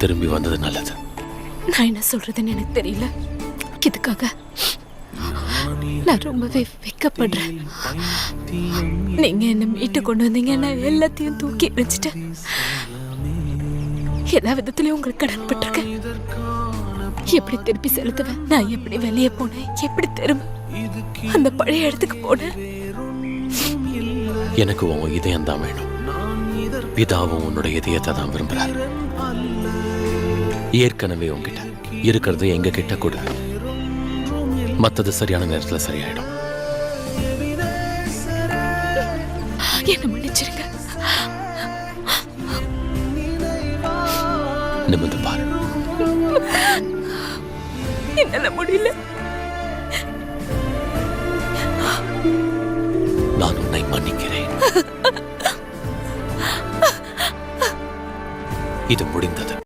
திரும்பி வந்தது நல்லது. நான் என்ன சொல்றதுன்னு எனக்கு தெரியல. இதுக்காக நான் ரொம்பவே வெக்கப்படுறேன். நீங்க என்ன மீட்டு கொண்டு வந்தீங்க, நான் எல்லாத்தையும் தூக்கி எறிஞ்சிட்டேன். எல்லா விதத்திலயும் உங்களுக்கு கடன்பட்டிருக்கேன். எப்படி திருப்பி செலுத்துவேன்? நான் எப்படி வெளியே போனேன், எப்படி திரும்ப அந்த பழைய இடத்துக்கு போனேன்? எனக்கு உன் இதயம் தான் வேணும். பிதாவும் உன்னோட இதயத்தை தான் விரும்புறாரு. ஏற்கனவே உங்ககிட்ட இருக்கிறது எங்க கிட்ட கூட, மத்தது சரியான நேரத்துல சரியாயிடும். என்ன மன்னிச்சிருங்க. நிமிர்ந்து பாரு. என்னால முடியல. நான் உன்னை மன்னிக்கிறேன். இது முடிந்தது.